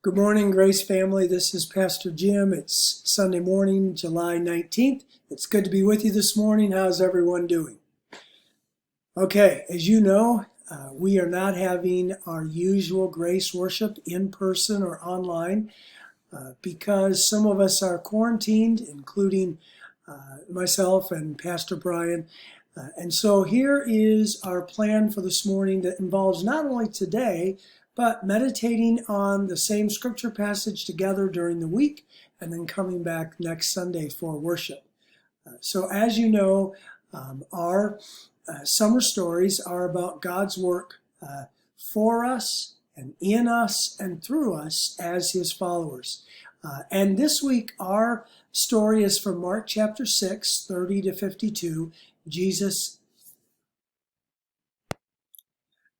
Good morning, Grace family. This is Pastor Jim. It's Sunday morning, July 19th. It's good to be with you this morning. How's everyone doing? Okay, as you know, we are not having our usual grace worship in person or online because some of us are quarantined, including myself and Pastor Brian. And so here is our plan for this morning that involves not only today, but meditating on the same scripture passage together during the week and then coming back next Sunday for worship. So as you know, our summer stories are about God's work for us and in us and through us as his followers. And this week, our story is from Mark chapter 6, 30 to 52, Jesus.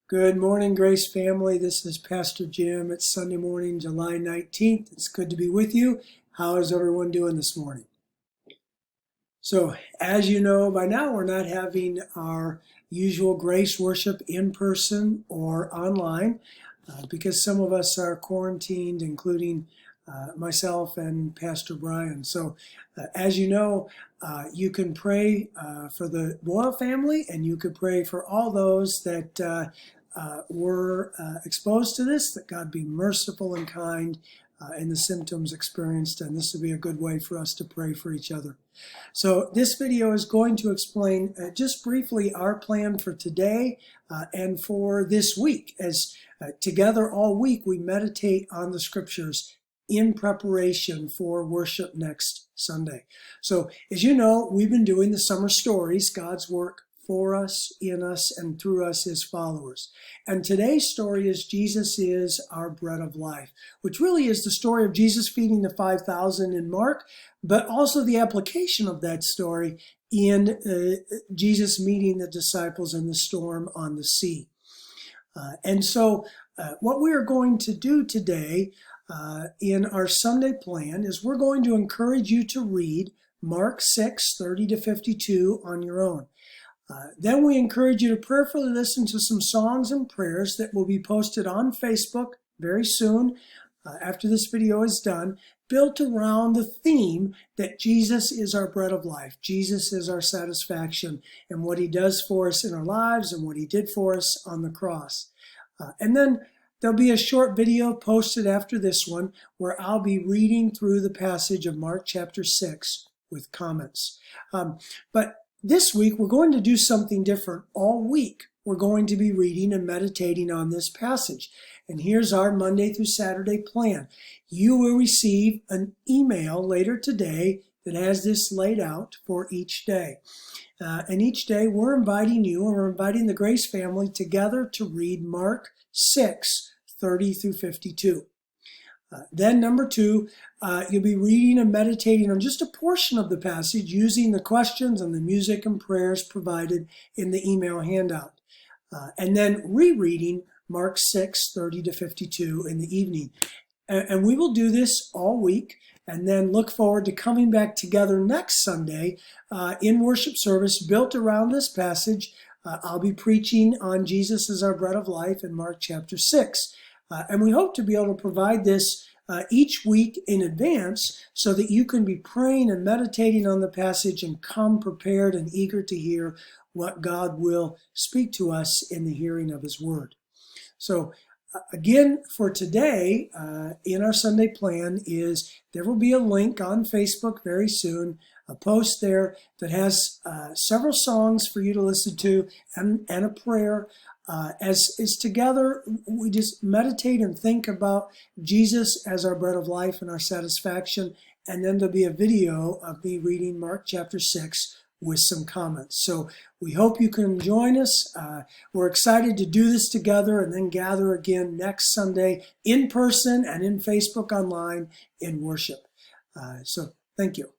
Good morning, Grace family. This is Pastor Jim. It's Sunday morning, July 19th. It's good to be with you. How is everyone doing this morning? So, as you know by now, we're not having our usual grace worship in person or online because some of us are quarantined, including myself and Pastor Brian. So, as you know, you can pray for the Boyle family, and you could pray for all those that were exposed to this, that God be merciful and kind in the symptoms experienced, and this would be a good way for us to pray for each other. So this video is going to explain just briefly our plan for today and for this week, as together all week we meditate on the scriptures in preparation for worship next Sunday. So as you know, we've been doing the summer stories, God's work for us, in us, and through us as followers. And today's story is Jesus is our bread of life, which really is the story of Jesus feeding the 5,000 in Mark, but also the application of that story in Jesus meeting the disciples in the storm on the sea. And so what we are going to do today in our Sunday plan is we're going to encourage you to read Mark 6, 30 to 52 on your own. Then we encourage you to prayerfully listen to some songs and prayers that will be posted on Facebook very soon after this video is done, built around the theme that Jesus is our bread of life. Jesus is our satisfaction and what he does for us in our lives and what he did for us on the cross. And then there'll be a short video posted after this one where I'll be reading through the passage of Mark chapter 6 with comments. But this week, we're going to do something different. All week, we're going to be reading and meditating on this passage. And here's our Monday through Saturday plan. You will receive an email later today that has this laid out for each day. And each day, we're inviting you, and we're inviting the Grace family together to read Mark 6, 30 through 52. Then number 2, you'll be reading and meditating on just a portion of the passage using the questions and the music and prayers provided in the email handout. And then rereading Mark 6, 30 to 52 in the evening. And we will do this all week and then look forward to coming back together next Sunday in worship service built around this passage. I'll be preaching on Jesus as our bread of life in Mark chapter 6. And we hope to be able to provide this each week in advance so that you can be praying and meditating on the passage and come prepared and eager to hear what God will speak to us in the hearing of his word. So again, for today, in our Sunday plan is there will be a link on Facebook very soon, a post there that has several songs for you to listen to and a prayer. As together we just meditate and think about Jesus as our bread of life and our satisfaction, and then there'll be a video of me reading Mark chapter 6 with some comments. So we hope you can join us. We're excited to do this together and then gather again next Sunday in person and in Facebook online in worship. So thank you.